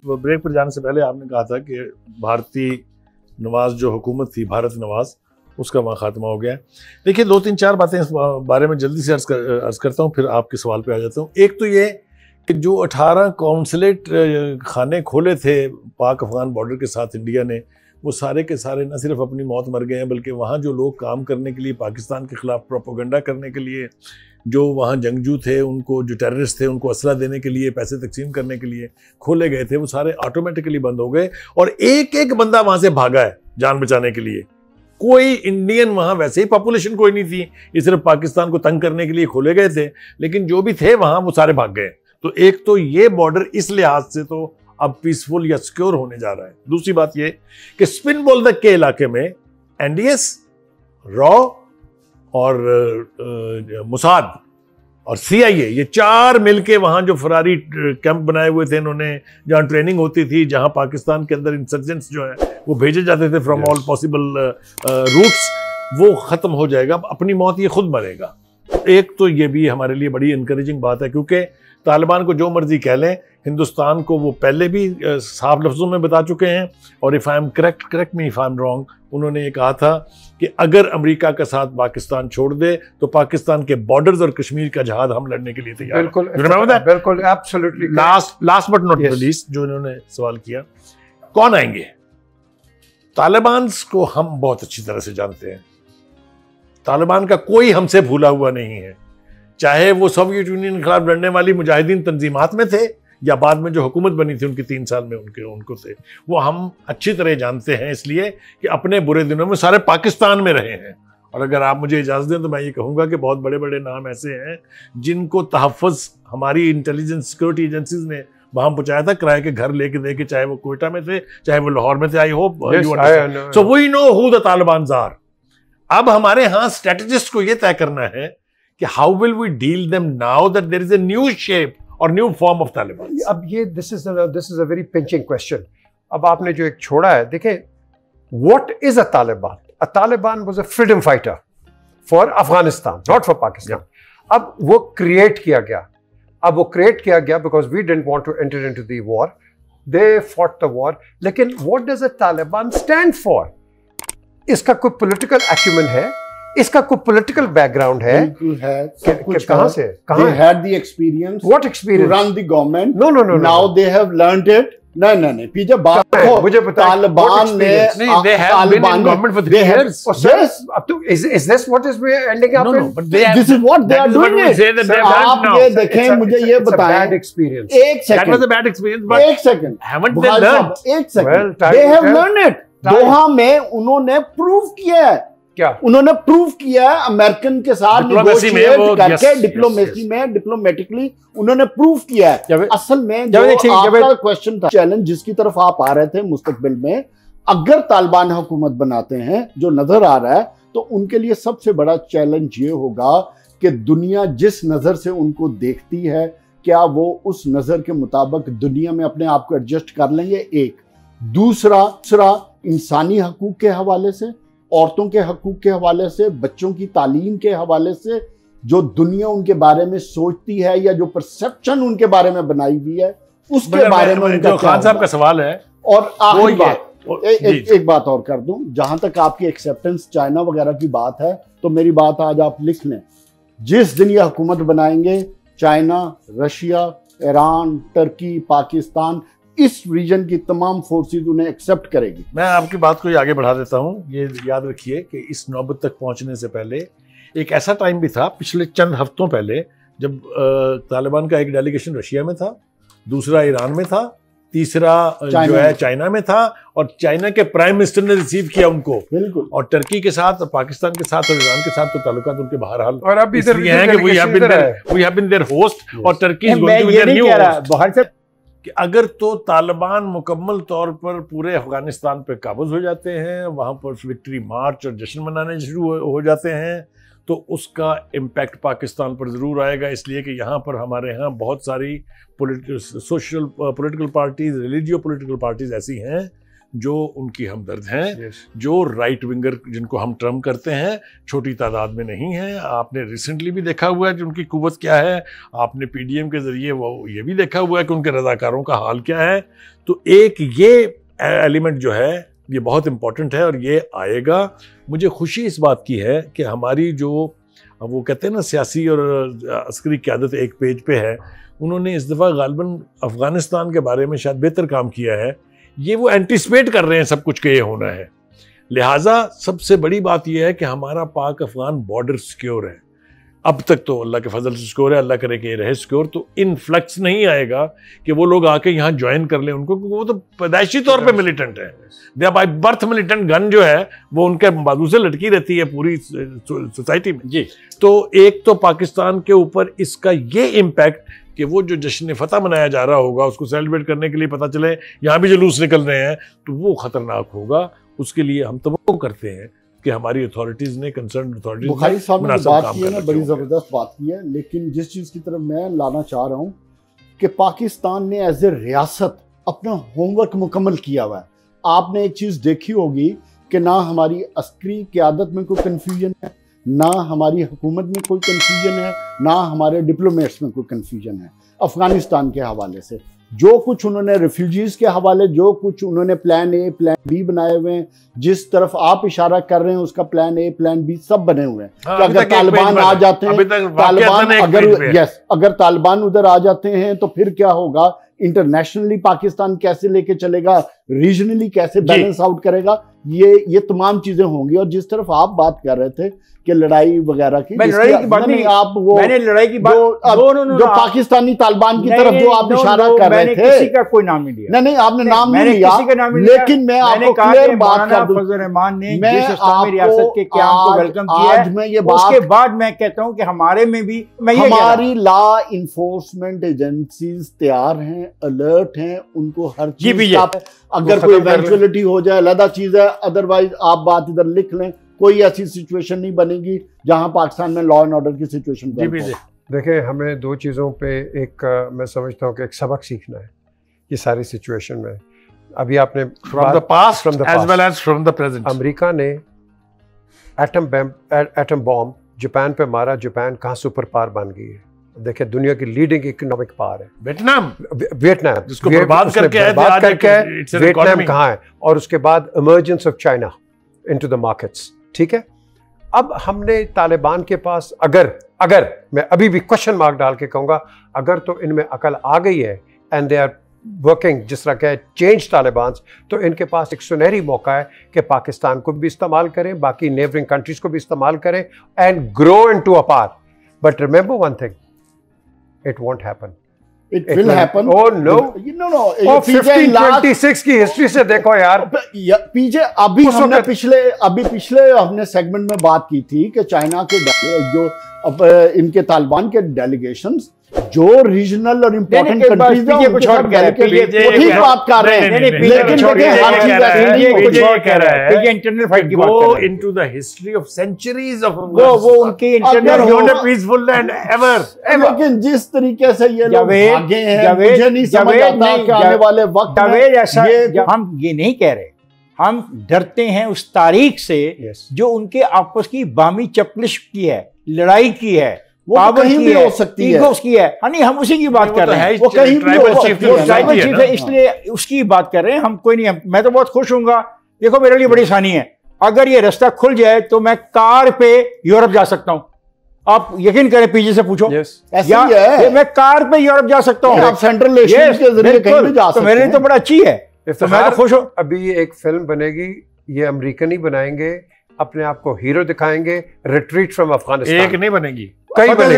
Break पर जाने से पहले आपने कहा था कि भारतीय नवाज जो हुकूमत थी, भारत नवाज, उसका वहाँ खात्मा हो गया है। देखिए, 2-3-4 बातें इस बारे में जल्दी से अर्ज करता हूँ, फिर आपके सवाल पे आ जाता हूँ। एक तो ये कि जो 18 कौंसलेट खाने खोले थे पाक अफगान बॉर्डर के साथ इंडिया ने, वो सारे के सारे न सिर्फ अपनी मौत मर गए हैं, बल्कि वहाँ जो लोग काम करने के लिए, पाकिस्तान के खिलाफ प्रोपोगंडा करने के लिए, जो वहाँ जंगजू थे, उनको, जो टेररिस्ट थे, उनको असला देने के लिए, पैसे तकसीम करने के लिए खोले गए थे, वो सारे ऑटोमेटिकली बंद हो गए। और एक एक बंदा वहाँ से भागा है जान बचाने के लिए। कोई इंडियन वहाँ, वैसे ही पॉपुलेशन कोई नहीं थी, ये सिर्फ पाकिस्तान को तंग करने के लिए खोले गए थे, लेकिन जो भी थे वहाँ वो सारे भाग गए। तो एक तो ये बॉर्डर इस लिहाज से तो अब पीसफुल या सिक्योर होने जा रहा है। दूसरी बात ये कि स्पिन बोल्दक के इलाके में एनडीएस, रॉ और मुसाद और सीआईए, ये चार मिलके वहां जो फरारी कैंप बनाए हुए थे इन्होंने, जहां ट्रेनिंग होती थी, जहां पाकिस्तान के अंदर इंसर्जेंट्स जो है वो भेजे जाते थे फ्रॉम ऑल पॉसिबल रूट्स, वो खत्म हो जाएगा। अपनी मौत ये खुद मरेगा। एक तो ये भी हमारे लिए बड़ी इनकरेजिंग बात है, क्योंकि तालिबान को जो मर्जी कह लें, हिंदुस्तान को वो पहले भी साफ लफ्जों में बता चुके हैं। और if I am correct me if I am wrong, उन्होंने ये कहा था कि अगर अमेरिका का साथ पाकिस्तान छोड़ दे तो पाकिस्तान के बॉर्डर्स और कश्मीर का जहाद हम लड़ने के लिए तैयार। बिल्कुल, बिल्कुल, absolutely. Last but not least, जो इन्होंने सवाल किया, कौन आएंगे? तालिबान को हम बहुत अच्छी तरह से जानते हैं। तालिबान का कोई हमसे भूला हुआ नहीं है, चाहे वो सोवियत यूनियन के खिलाफ लड़ने वाली मुजाहिदीन तंजीमात में थे या बाद में जो हुकूमत बनी थी उनकी 3 साल में उनको थे, वो हम अच्छी तरह जानते हैं, इसलिए कि अपने बुरे दिनों में सारे पाकिस्तान में रहे हैं। और अगर आप मुझे इजाज़त दें तो मैं ये कहूँगा कि बहुत बड़े बड़े नाम ऐसे हैं जिनको तहफ़्फ़ुज़ हमारी इंटेलिजेंस सिक्योरिटी एजेंसीज ने वहाँ पहुँचाया था, किराए के घर लेके दे के, चाहे वो कोयटा में थे, चाहे वो लाहौर में थे। I hope so we know who the Taliban are. अब हमारे यहाँ स्ट्रेटेजिस्ट को ये तय करना है कि how will we deal them now that there is a new shape और न्यू फॉर्म ऑफ तालिबान। अब ये this is a very pinching question. अब आपने जो एक छोड़ा है, देखें, what is a Taliban? A Taliban was a freedom fighter for Afghanistan, not for Pakistan. अब वो क्रिएट किया गया because we didn't want to enter into the war, they fought the war. लेकिन what does a Taliban stand for? इसका कोई पॉलिटिकल एक्यूमेन है? इसका कोई पॉलिटिकल बैकग्राउंड है? बिल्कुल है, सब कुछ कहां से? They had the experience. What experience? To run the government. No. Now they have learned it. नहीं, पीछे बात हो, मुझे बताइए, तालिबान ने, they have been in government for 3 years. Yes. Is this what is ending up in? But they have, this is what they are doing it. आप ये देखें, मुझे ये बताएं, bad experience. एक That was a second, bad experience, but एक second, haven't they learned? एक second, Well, they have learned it. दोहा में उन्होंने प्रूव किया है। क्या उन्होंने प्रूव किया है? अमेरिकन के साथ नेगोशिएट करके, डिप्लोमेसी में, डिप्लोमेटिकली उन्होंने प्रूव किया है। असल में जो आपका क्वेश्चन था, चैलेंज जिसकी तरफ आप आ रहे थे मुस्तकबिल में, अगर तालिबान हुकूमत बनाते हैं, जो नजर आ रहा है, तो उनके लिए सबसे बड़ा चैलेंज ये होगा कि दुनिया जिस नजर से उनको देखती है, क्या वो उस नजर के मुताबिक दुनिया में अपने आप को एडजस्ट कर लेंगे? एक दूसरा इंसानी हकूक के हवाले से, औरतों के हकूक के हवाले से, बच्चों की तालीम के हवाले से, जो दुनिया उनके बारे में सोचती है या जो परसेप्शन उनके बारे में बनाई हुई है, उसके बारे में उनका खान साहब का सवाल है। और आखिरी बात, एक बात और कर दूं, जहां तक आपकी एक्सेप्टेंस चाइना वगैरह की बात है, तो मेरी बात आज आप लिख लें, जिस दिन ये हुकूमत बनाएंगे, China, Russia, Iran, Turkey, Pakistan, इस रीजन की तमाम फोर्सेस उन्हें एक्सेप्ट करेगी। मैं आपकी बात को आगे बढ़ा देता हूं। ये याद रखिए कि इस नौबत तक पहुंचने से पहले एक ऐसा टाइम भी था, पिछले चंद हफ्तों पहले, जब तालिबान का एक डेलीगेशन रशिया में था, दूसरा ईरान में था, तीसरा जो है चाइना में था, और चाइना के प्राइम मिनिस्टर ने रिसीव किया उनको। बिल्कुल। और टर्की के साथ, पाकिस्तान के साथ और ईरान के साथ तो ताल्लुकात उनके बहरहाल, और अब इधर हैं कि we have been their host, और Turkey is going to be their new host. कि अगर तो तालिबान मुकम्मल तौर पर पूरे अफगानिस्तान पे काबूज हो जाते हैं, वहाँ पर विक्ट्री मार्च और जश्न मनाने शुरू हो जाते हैं, तो उसका इम्पैक्ट पाकिस्तान पर ज़रूर आएगा। इसलिए कि यहाँ पर हमारे यहाँ बहुत सारी social political parties, religio political parties ऐसी हैं जो उनकी हमदर्द हैं, जो राइट विंगर जिनको हम ट्रम्प करते हैं, छोटी तादाद में नहीं है। आपने रिसेंटली भी देखा हुआ है कि उनकी कुव्वत क्या है, आपने पीडीएम के जरिए वो ये भी देखा हुआ है कि उनके रजाकारों का हाल क्या है। तो एक ये एलिमेंट जो है ये बहुत इंपॉर्टेंट है और ये आएगा। मुझे खुशी इस बात की है कि हमारी जो वो कहते हैं ना सियासी और अस्करी क़यादत एक पेज पे है, उन्होंने इस दफ़ा गालिबन अफ़गानिस्तान के बारे में शायद बेहतर काम किया है। ये वो एंटिसिपेट कर रहे हैं सब कुछ के ये होना है। लिहाजा सबसे बड़ी बात यह है कि हमारा पाक अफ़गान बॉर्डर सिक्योर है। अब तक तो अल्लाह के फजल से सिक्योर है, अल्लाह करे कि ये रहे सिक्योर। तो इनफ्लक्स नहीं आएगा कि वो लोग आके यहाँ ज्वाइन कर लें उनको, क्योंकि वो तो पैदाइशी तौर पे मिलिटेंट है। दे बाय बर्थ मिलिटेंट। गन जो है वो उनके बाजू से लटकी रहती है पूरी सोसाइटी में जी। तो एक तो पाकिस्तान के ऊपर इसका ये इम्पैक्ट कि वो जो जश्न फतह मनाया जा रहा होगा उसको सेलिब्रेट करने के लिए पता चले यहाँ भी जुलूस निकल रहे हैं, तो वो खतरनाक होगा। उसके लिए हम तवक्को करते हैं कि हमारी अथॉरिटीज ने, कंसर्न अथॉरिटीज बुखारी साहब ने बात की है ना, बड़ी ज़बरदस्त बात की है। लेकिन जिस चीज़ की तरफ मैं लाना चाह रहा हूँ कि पाकिस्तान ने एज ए रियासत अपना होमवर्क मुकम्मल किया हुआ है। आपने एक चीज़ देखी होगी कि ना हमारी अस्करी क़यादत में कोई कन्फ्यूजन है, ना हमारी हुकूमत में कोई कन्फ्यूजन है, ना हमारे डिप्लोमेट्स में कोई कन्फ्यूजन है। अफ़गानिस्तान के हवाले से जो कुछ उन्होंने रेफ्यूजीज़ के हवाले, जो कुछ उन्होंने प्लान ए प्लान बी बनाए हुए हैं, जिस तरफ आप इशारा कर रहे हैं उसका प्लान ए प्लान बी सब बने हुए हैं। कि अगर तालिबान आ जाते हैं, अगर तालिबान उधर आ जाते हैं तो फिर क्या होगा, इंटरनेशनली पाकिस्तान कैसे लेके चलेगा, रीजनली कैसे बैलेंस आउट करेगा, ये तमाम चीजें होंगी। और जिस तरफ आप बात कर रहे थे कि लड़ाई वगैरह की, लड़ाई की बात नहीं, आप वो मैंने लड़ाई की बात जो पाकिस्तानी तालिबान की तरफ जो आप इशारा कर रहे थे, किसी का कोई नाम नहीं लिया। नहीं आपने नाम नहीं लिया, लेकिन मैं आपको क्लियर बात कर दूं, फजल रहमान ने जिस इस्लामी रियासत के क़याम को वेलकम किया है, उसके बाद मैं कहता हूं कि हमारे में भी हमारी लॉ इन्फोर्समेंट एजेंसीज तैयार हैं, अलर्ट हैं, उनको हर चीज अगर कोई इवेंचुअलिटी हो जाए अलग चीज है। अदरवाइज आप बात इधर लिख लें, कोई ऐसी सिचुएशन नहीं बनेगी जहां पाकिस्तान में लॉ एंड ऑर्डर की सिचुएशन। देखिए, हमें दो चीज़ों पे एक मैं समझता हूँ कि एक सबक सीखना है ये सारी सिचुएशन में। अभी आपने from the past as well as from the present, America ने एटम बॉम्ब जापान पे मारा। जापान कहाँ सुपर पावर बन गई है। देखिए, दुनिया की लीडिंग इकोनॉमिक पावर है वियतनाम जिसको बर्बाद करके वियतनाम कहाँ है। और उसके बाद emergence of China into the markets. ठीक है, अब हमने तालिबान के पास अगर मैं अभी भी क्वेश्चन मार्क डाल के कहूँगा, अगर तो इनमें अकल आ गई है एंड दे आर वर्किंग जिस तरह के चेंज तालिबान, तो इनके पास एक सुनहरी मौका है कि पाकिस्तान को भी इस्तेमाल करें, बाकी नेबरिंग कंट्रीज को भी इस्तेमाल करें and grow into a par. But remember one thing, it won't happen. It will happen. Oh no. No. 1526 की हिस्ट्री से देखो यार। पीछे अभी पिछले हमने सेगमेंट में बात की थी कि चाइना के जो इनके तालिबान के डेलीगेशंस जो रीजनल और इम्पोर्टेंट कंट्रीज हैं कुछ और कह बात कर रहे हैं, लेकिन हर चीज इंटरनल फाइट की बात कर रहे हैं, into the history of centuries of वो उनके इंटरनल पीसफुल एंड एवर। लेकिन जिस तरीके से ये लोग भागे हैं, मुझे नहीं समझ आता कि आने वाले वक्त में ऐसा हम ये नहीं कह रहे, हम डरते हैं उस तारीख से जो उनके आपस की बामी चपलिश की है, लड़ाई की है, वो कहीं भी हो सकती है, उसकी है। नहीं, हम उसी की बात कर रहे हैं। वो कहीं भी ट्राइबल चीफ है, इसलिए उसकी बात कर रहे हैं। हम कोई नहीं, मैं तो बहुत खुश हूँगा। देखो, मेरे लिए बड़ी आसानी है, अगर ये रास्ता खुल जाए तो मैं कार पे यूरोप जा सकता हूँ। आप यकीन करें, पीछे से पूछो, मैं कार पे यूरोप जा सकता हूँ। आप सेंट्रल एशिया के जरिए कहीं भी जा सकते हैं। मेरे लिए तो बड़ा अच्छी है, तो मैं तो खुश हूँ। अभी एक फिल्म बनेगी, ये अमेरिकन ही बनाएंगे, अपने आप को हीरो दिखाएंगे, रिट्रीट फ्रॉम अफगानिस्तान। एक नहीं बनेगी, कई बनेगी।